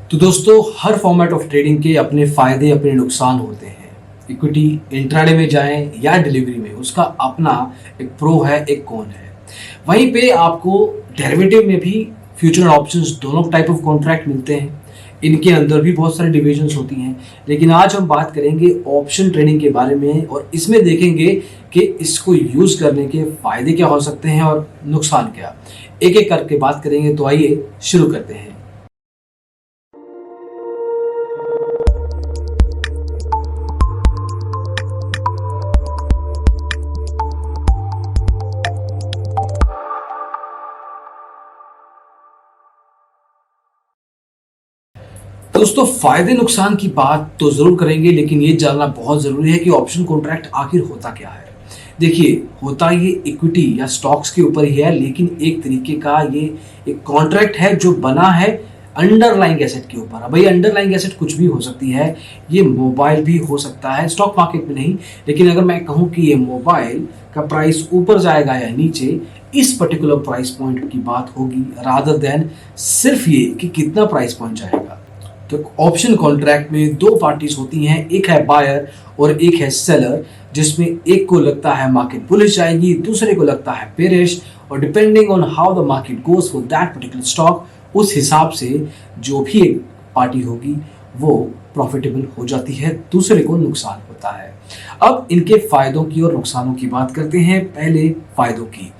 तो दोस्तों, हर format of trading के अपने फायदे अपने नुकसान होते हैं। इक्विटी इंट्राडे में जाएं या डिलीवरी में, उसका अपना एक प्रो है, एक कॉन है। वहीं पे आपको डेरिवेटिव में भी फ्यूचर ऑप्शंस दोनों टाइप ऑफ कॉन्ट्रैक्ट मिलते हैं। इनके अंदर भी बहुत सारी डिविजन्स होती हैं, लेकिन आज हम बात करेंगे ऑप्शन ट्रेडिंग के बारे में और इसमें देखेंगे कि इसको यूज करने के फायदे क्या हो सकते हैं और नुकसान क्या। एक एक करके बात करेंगे, तो आइए शुरू करते हैं। दोस्तों, फायदे नुकसान की बात तो जरूर करेंगे, लेकिन ये जानना बहुत जरूरी है कि ऑप्शन कॉन्ट्रैक्ट आखिर होता क्या है। देखिए, होता ये इक्विटी या स्टॉक्स के ऊपर ही है, लेकिन एक तरीके का ये एक कॉन्ट्रैक्ट है जो बना है अंडरलाइंग एसेट के ऊपर। अब भाई, अंडरलाइंग एसेट कुछ भी हो सकती है। ये मोबाइल भी हो सकता है, स्टॉक मार्केट में नहीं, लेकिन अगर मैं कहूँ कि ये मोबाइल का प्राइस ऊपर जाएगा या नीचे, इस पर्टिकुलर प्राइस पॉइंट की बात होगी, रादर देन सिर्फ ये कि कितना प्राइस पॉइंट जाएगा। तो ऑप्शन कॉन्ट्रैक्ट में दो पार्टीज होती हैं, एक है बायर और एक है सेलर, जिसमें एक को लगता है मार्केट बुलिश जाएगी, दूसरे को लगता है बेरिश, और depending on how the market goes for that particular stock, उस हिसाब से जो भी एक पार्टी होगी वो प्रॉफिटेबल हो जाती है, दूसरे को नुकसान होता है। अब इनके फायदों की और नुकसानों की बात करते हैं। पहले फायदों की।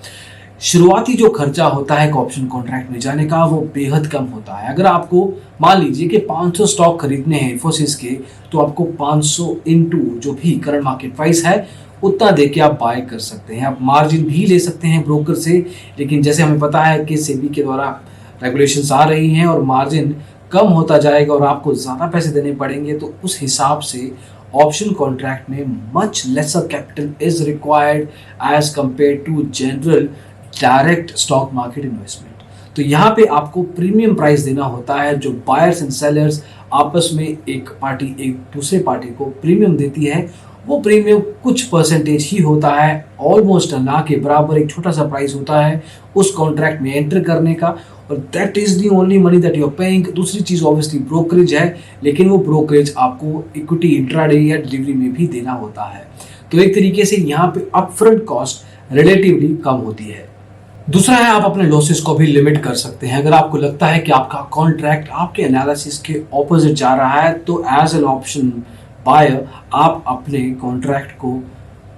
शुरुआती जो खर्चा होता है ऑप्शन कॉन्ट्रैक्ट में जाने का, वो बेहद कम होता है। अगर आपको मान लीजिए कि 500 स्टॉक खरीदने हैं इन्फोसिस के, तो आपको 500 इंटू जो भी करंट मार्केट प्राइस है उतना दे के आप बाय कर सकते हैं। आप मार्जिन भी ले सकते हैं ब्रोकर से, लेकिन जैसे हमें पता है कि सेबी के द्वारा रेगुलेशंस आ रही हैं और मार्जिन कम होता जाएगा और आपको ज़्यादा पैसे देने पड़ेंगे, तो उस हिसाब से ऑप्शन कॉन्ट्रैक्ट में much lesser capital is required as compare to general direct stock market investment. तो यहाँ पे आपको प्रीमियम प्राइस देना होता है। जो बायर्स एंड सेलर्स आपस में, एक पार्टी एक दूसरे पार्टी को प्रीमियम देती है, वो प्रीमियम कुछ परसेंटेज ही होता है, ऑलमोस्ट ना के बराबर एक छोटा सा प्राइस होता है उस कॉन्ट्रैक्ट में एंटर करने का, और that is the only money that you are paying. दूसरी चीज ऑब्वियसली ब्रोकरेज है, लेकिन वो ब्रोकरेज आपको इक्विटी इंट्राडे या डिलीवरी में भी देना होता है। तो एक तरीके से यहाँ पे अपफ्रंट कॉस्ट रिलेटिवली कम होती है। दूसरा है, आप अपने लॉसेस को भी लिमिट कर सकते हैं। अगर आपको लगता है कि आपका कॉन्ट्रैक्ट आपके एनालिसिस के ऑपोजिट जा रहा है, तो एज एन ऑप्शन बायर आप अपने कॉन्ट्रैक्ट को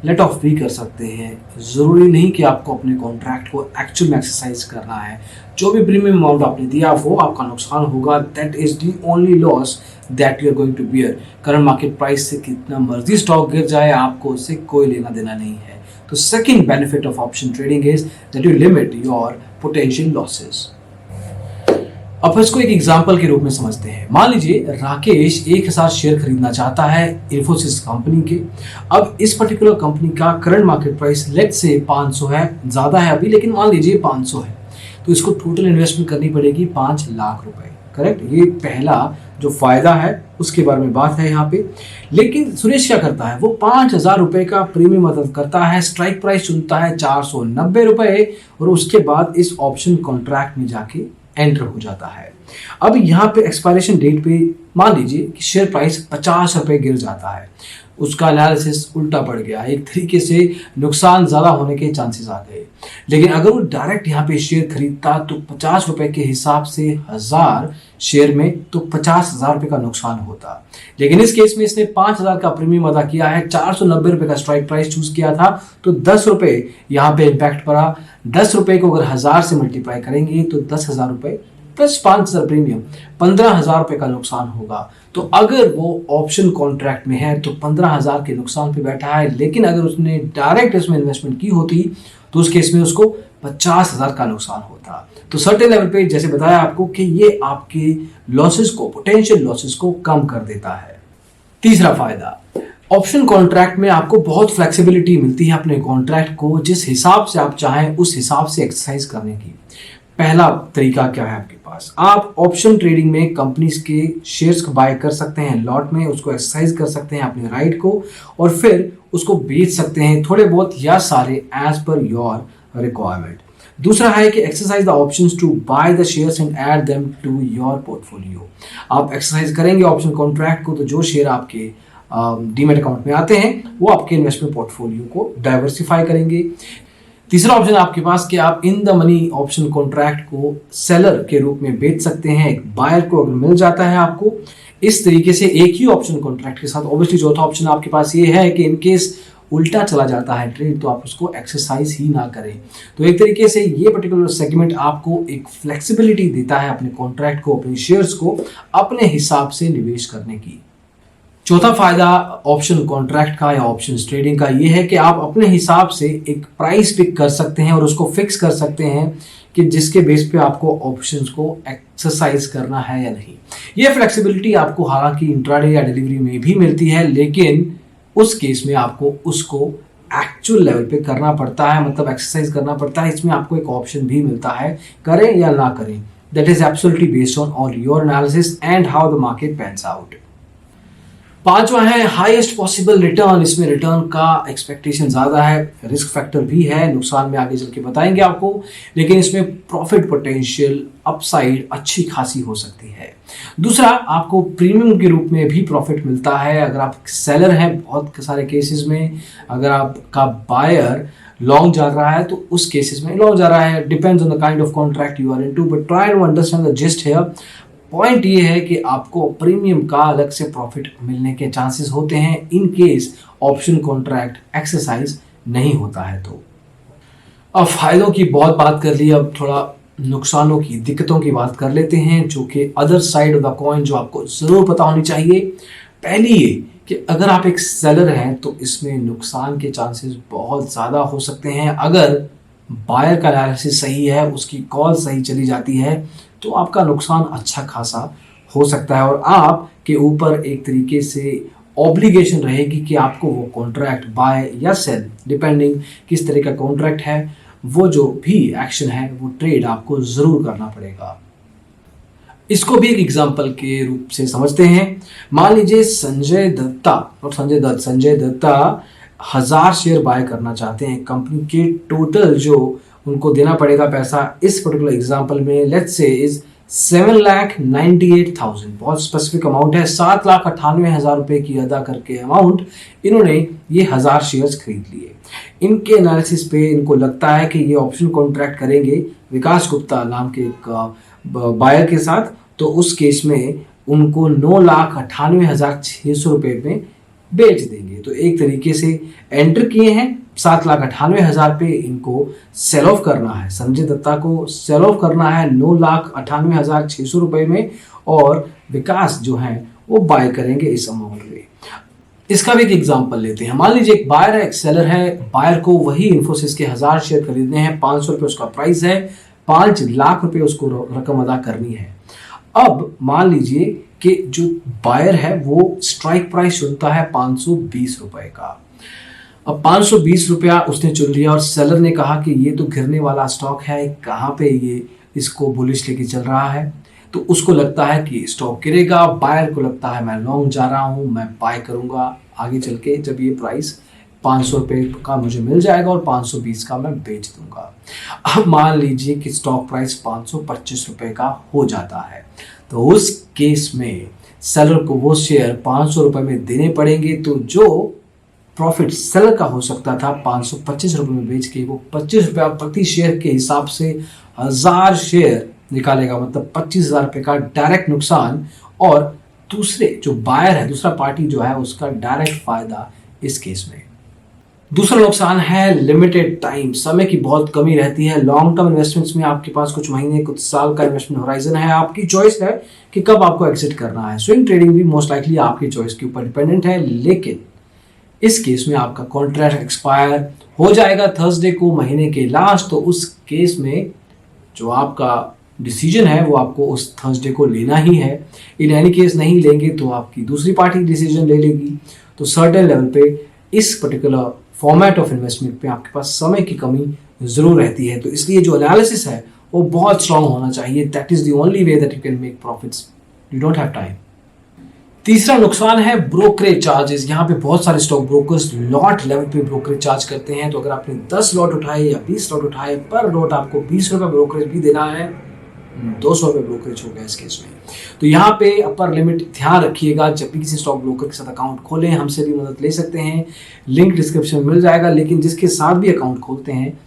लेट ऑफ भी कर सकते हैं। ज़रूरी नहीं कि आपको अपने कॉन्ट्रैक्ट को एक्चुअल में एक्सरसाइज करना है। जो भी प्रीमियम अमाउंट आपने दिया वो आपका नुकसान होगा। That is the only loss that you are going to bear. Current market price से कितना मर्जी स्टॉक गिर जाए, आपको उससे कोई लेना देना नहीं है। तो second benefit of option trading is that you limit your potential losses. अब इसको एक एग्जांपल के रूप में समझते हैं। मान लीजिए राकेश 1000 शेयर खरीदना चाहता है इन्फोसिस कंपनी के। अब इस पर्टिकुलर कंपनी का करंट मार्केट प्राइस लेट से 500 है, ज्यादा है अभी, लेकिन मान लीजिए 500 है, तो इसको टोटल इन्वेस्टमेंट करनी पड़ेगी 5 लाख रुपए। करेक्ट, ये पहला जो फायदा है उसके बारे में बात है यहाँ पे। लेकिन सुरेश क्या करता है, वो 5000 रुपए का प्रीमियम अदा करता है, स्ट्राइक प्राइस चुनता है 490 रुपए, और उसके बाद इस ऑप्शन कॉन्ट्रैक्ट में जाके एंटर हो जाता है। अब यहाँ पे एक्सपायरेशन डेट पे मान लीजिए कि शेयर प्राइस 50 रुपए गिर जाता है, उसका एनालिसिस उल्टा पड़ गया, एक तरीके से नुकसान ज़्यादा होने के चांसेस आ गए। लेकिन अगर वो डायरेक्ट यहाँ पे शेयर खरीदता तो 50 रुपए के हिसाब से 1000 शेयर में तो 50,000 रुपए का नुकसान होता। लेकिन इस केस में इसने 5000 का प्रीमियम अदा किया है, 490 रुपए का स्ट्राइक प्राइस चूज किया था, तो 10 रुपए यहाँ पे इम्पैक्ट पड़ा। 10 रुपए को अगर 1000 से मल्टीप्लाई करेंगे तो 10,000 रुपए प्लस 5000 प्रीमियम, 15,000 रुपए का नुकसान होगा। तो अगर वो ऑप्शन कॉन्ट्रैक्ट में है तो 15,000 के नुकसान पे बैठा है, लेकिन अगर उसने डायरेक्ट इसमें इन्वेस्टमेंट की होती तो उस केस में उसको 50,000 का नुकसान होता। तो सर्टेन लेवल पे जैसे बताया आपको कि ये आपके लॉसेस को, पोटेंशियल लॉसेस को कम कर देता है। तीसरा फायदा, ऑप्शन कॉन्ट्रैक्ट में आपको बहुत फ्लेक्सिबिलिटी मिलती है अपने कॉन्ट्रैक्ट को जिस हिसाब से आप चाहें उस हिसाब से एक्सरसाइज करने की। पहला तरीका क्या है आपके पास, आप ऑप्शन ट्रेडिंग में कंपनीज के शेयर्स को बाय कर सकते हैं लॉट में, उसको एक्सरसाइज कर सकते हैं अपने राइट को, और फिर उसको बेच सकते हैं थोड़े बहुत या सारे एज पर योर रिक्वायरमेंट। दूसरा है कि exercise the options to buy the shares and add them to your portfolio. आप एक्सरसाइज करेंगे ऑप्शन कॉन्ट्रैक्ट को तो जो शेयर आपके डीमैट अकाउंट में आते हैं वो आपके इन्वेस्टमेंट पोर्टफोलियो को डाइवर्सिफाई करेंगे। तीसरा ऑप्शन आपके पास कि आप in the money option contract को सेलर के रूप में बेच सकते हैं एक बायर को अगर मिल जाता है आपको इस तरीके से एक ही ऑप्शन कॉन्ट्रैक्ट के साथ। ऑब्वियसली चौथा ऑप्शन आपके पास ये है कि इनकेस उल्टा चला जाता है ट्रेड तो आप उसको एक्सरसाइज ही ना करें। तो एक तरीके से ये पर्टिकुलर सेगमेंट आपको एक फ्लेक्सिबिलिटी देता है अपने कॉन्ट्रैक्ट को, अपने शेयर्स को अपने हिसाब से निवेश करने की। चौथा फायदा ऑप्शन कॉन्ट्रैक्ट का या ऑप्शन ट्रेडिंग का ये है कि आप अपने हिसाब से एक प्राइस पिक कर सकते हैं और उसको फिक्स कर सकते हैं कि जिसके बेस पे आपको ऑप्शंस को एक्सरसाइज करना है या नहीं। ये फ्लेक्सिबिलिटी आपको हालांकि इंट्राडे या डिलीवरी में भी मिलती है लेकिन उस केस में आपको उसको एक्चुअल लेवल पे करना पड़ता है, मतलब एक्सरसाइज करना पड़ता है। इसमें आपको एक ऑप्शन भी मिलता है करें या ना करें। That is absolutely based on your analysis and how the market pans out. पांचवा है हाईएस्ट पॉसिबल रिटर्न। इसमें रिटर्न का एक्सपेक्टेशन ज्यादा है, रिस्क फैक्टर भी है, नुकसान में आगे चल के बताएंगे आपको, लेकिन इसमें प्रॉफिट पोटेंशियल अपसाइड अच्छी खासी हो सकती है। दूसरा आपको प्रीमियम के रूप में भी प्रॉफिट मिलता है अगर आप सेलर हैं। बहुत सारे केसेस में अगर आपका बायर लॉन्ग जा रहा है तो उस केसेस में लॉन्ग जा रहा है, depends on the kind of contract you are into, but try to understand the gist here. Point ये है कि आपको प्रीमियम का अलग से प्रॉफिट मिलने के चांसेस होते हैं in case option contract exercise नहीं होता है। तो अब फायदों की बहुत बात कर ली, अब थोड़ा नुकसानों की, दिक्कतों की बात कर लेते हैं जो कि other side of the coin जो आपको जरूर पता होनी चाहिए। पहली ये कि अगर आप एक सेलर हैं तो इसमें नुकसान के चांसेस बहुत ज़्यादा हो सकते हैं। अगर बायर का एनालिसिस सही है, उसकी कॉल सही चली जाती है तो आपका नुकसान अच्छा खासा हो सकता है और आपके ऊपर एक तरीके से ऑब्लिगेशन रहेगी कि आपको वो कॉन्ट्रैक्ट बाय या सेल, डिपेंडिंग किस तरह का कॉन्ट्रैक्ट है, वो जो भी एक्शन है वो ट्रेड आपको जरूर करना पड़ेगा। इसको भी एक एग्जांपल के रूप से समझते हैं। मान लीजिए संजय दत्ता 1000 शेयर बाय करना चाहते हैं। कंपनी के टोटल जो उनको देना पड़ेगा पैसा इस पर्टिकुलर एग्जांपल में लेट्स से इज 7,98,000। बहुत स्पेसिफिक अमाउंट है। 7,98,000 रुपए की अदा करके अमाउंट इन्होंने ये 1000 शेयर्स खरीद लिए। इनके एनालिसिस पे इनको लगता है कि ये ऑप्शन कॉन्ट्रैक्ट करेंगे विकास गुप्ता नाम के एक बायर के साथ, तो उस केस में उनको 9,98,600 रुपए में बेच देंगे। तो एक तरीके से एंटर किए हैं, 7,98,000 पे इनको सेल ऑफ करना है। संजय दत्ता को सेल ऑफ करना है 9,98,600 रुपए में और विकास जो है वो बाय करेंगे इस अमाउंट में। इसका भी एक एग्जांपल लेते हैं। मान लीजिए एक बायर है, एक सेलर है। बायर को वही इन्फोसिस के 1000 शेयर खरीदने हैं, 500 रुपये उसका प्राइस है, 5 लाख रुपए उसको रकम अदा करनी है। अब मान लीजिए कि जो बायर है वो स्ट्राइक प्राइस चुनता है 520 रुपए का। अब 520 रुपया उसने चुन लिया और सेलर ने कहा कि ये तो गिरने वाला स्टॉक है, कहाँ पे ये इसको बुलिश लेके चल रहा है, तो उसको लगता है कि स्टॉक गिरेगा। बायर को लगता है मैं लॉन्ग जा रहा हूँ, मैं बाय करूंगा आगे चल के जब ये प्राइस 500 रुपये का मुझे मिल जाएगा और 520 का मैं बेच दूंगा। अब मान लीजिए कि स्टॉक प्राइस 525 रुपये का हो जाता है, तो उस केस में सेलर को वो शेयर 500 रुपये में देने पड़ेंगे। तो जो प्रॉफिट सेलर का हो सकता था 525 रुपये में बेच के, वो 25 रुपया प्रति शेयर के हिसाब से 1000 शेयर निकालेगा, मतलब 25,000 रुपये का डायरेक्ट नुकसान। और दूसरे जो बायर है, दूसरा पार्टी जो है, उसका डायरेक्ट फायदा इस केस में। दूसरा नुकसान है लिमिटेड टाइम, समय की बहुत कमी रहती है। लॉन्ग टर्म इन्वेस्टमेंट्स में आपके पास कुछ महीने कुछ साल का इन्वेस्टमेंट होराइजन है, आपकी चॉइस है कि कब आपको एग्जिट करना है। स्विंग ट्रेडिंग भी मोस्ट लाइकली आपकी चॉइस के ऊपर डिपेंडेंट है, लेकिन इस केस में आपका कॉन्ट्रैक्ट एक्सपायर हो जाएगा थर्सडे को महीने के लास्ट, तो उस केस में जो आपका डिसीजन है वो आपको उस थर्सडे को लेना ही है। इन एनी केस नहीं लेंगे तो आपकी दूसरी पार्टी डिसीजन ले लेगी। तो सर्टेन लेवल पे इस पर्टिकुलर फॉर्मेट ऑफ इन्वेस्टमेंट पे आपके पास समय की कमी जरूर रहती है। तो इसलिए जो एनालिसिस है वो बहुत स्ट्रांग होना चाहिए। That is the only way that you can make profits, you don't have time. तीसरा नुकसान है ब्रोकरेज चार्जेस। यहाँ पे बहुत सारे स्टॉक ब्रोकर्स लॉट लेवल पे ब्रोकरेज चार्ज करते हैं। तो अगर आपने 10 लॉट उठाए या 20 लॉट उठाए, पर लॉट आपको 20 रुपये ब्रोकरेज भी देना है, 200 रुपये ब्रोकरेज हो गया इस केस में। तो यहाँ पे अपर लिमिट ध्यान रखिएगा। जब भी किसी स्टॉक ब्रोकर के साथ अकाउंट खोलें, हमसे भी मदद ले सकते हैं, लिंक डिस्क्रिप्शन में मिल जाएगा। लेकिन जिसके साथ भी अकाउंट खोलते हैं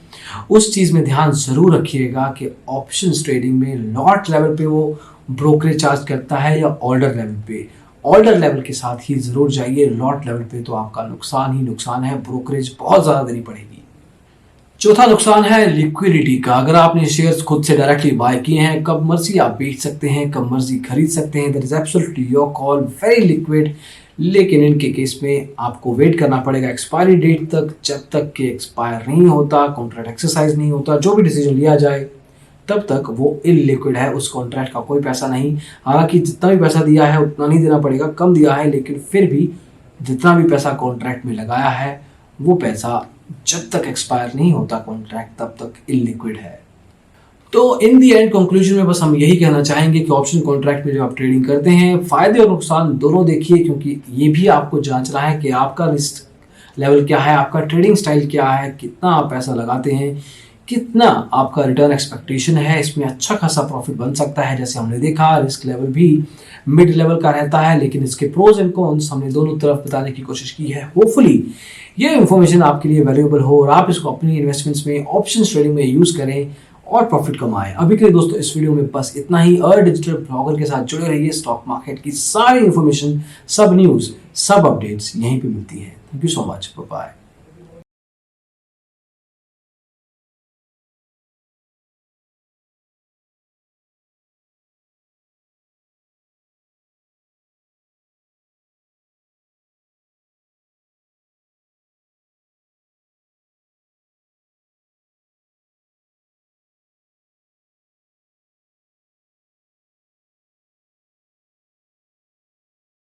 उस चीज़ में ध्यान ज़रूर रखिएगा कि ऑप्शंस ट्रेडिंग में लॉट लेवल पे वो ब्रोकरेज चार्ज करता है या ऑर्डर लेवल पे। ऑर्डर लेवल के साथ ही ज़रूर जाइए, लॉट लेवल पे तो आपका नुकसान ही नुकसान है, ब्रोकरेज बहुत ज़्यादा देनी पड़ेगी। चौथा नुकसान है लिक्विडिटी का। अगर आपने शेयर्स खुद से डायरेक्टली बाय किए हैं, कब मर्जी आप बेच सकते हैं, कब मर्जी खरीद सकते हैं। That is absolutely your call, very liquid. लेकिन इनके केस में आपको वेट करना पड़ेगा एक्सपायरी डेट तक। जब तक कि एक्सपायर नहीं होता, कॉन्ट्रैक्ट एक्सरसाइज नहीं होता, जो भी डिसीजन लिया जाए, तब तक वो इलिक्विड है, उस कॉन्ट्रैक्ट का कोई पैसा नहीं। हालांकि जितना भी पैसा दिया है उतना नहीं देना पड़ेगा, कम दिया है, लेकिन फिर भी जितना भी पैसा कॉन्ट्रैक्ट में लगाया है वो पैसा जब तक एक्सपायर नहीं होता कॉन्ट्रैक्ट तब तक इलिक्विड है। तो इन दी एंड कंक्लूजन में बस हम यही कहना चाहेंगे कि ऑप्शन कॉन्ट्रैक्ट में जब आप ट्रेडिंग करते हैं, फायदे और नुकसान दोनों देखिए, क्योंकि ये भी आपको जांचना है कि आपका रिस्क लेवल क्या है, आपका ट्रेडिंग स्टाइल क्या है, कितना आप पैसा लगाते हैं, कितना आपका रिटर्न एक्सपेक्टेशन है। इसमें अच्छा खासा प्रॉफिट बन सकता है। जैसे हमने देखा, रिस्क लेवल भी मिड लेवल का रहता है, लेकिन इसके प्रोज एंड कॉन्स हमने दोनों तरफ बताने की कोशिश की है। होपफुली ये इन्फॉर्मेशन आपके लिए वैल्यूएबल हो और आप इसको अपनी इन्वेस्टमेंट्स में, ऑप्शन ट्रेडिंग में यूज करें और प्रॉफिट कमाएं। अभी के लिए दोस्तों इस वीडियो में बस इतना ही। और डिजिटल ब्लॉगर के साथ जुड़े रहिए। स्टॉक मार्केट की सारी इन्फॉर्मेशन, सब न्यूज, सब अपडेट्स यहीं पे मिलती है। Thank you so much, bye bye.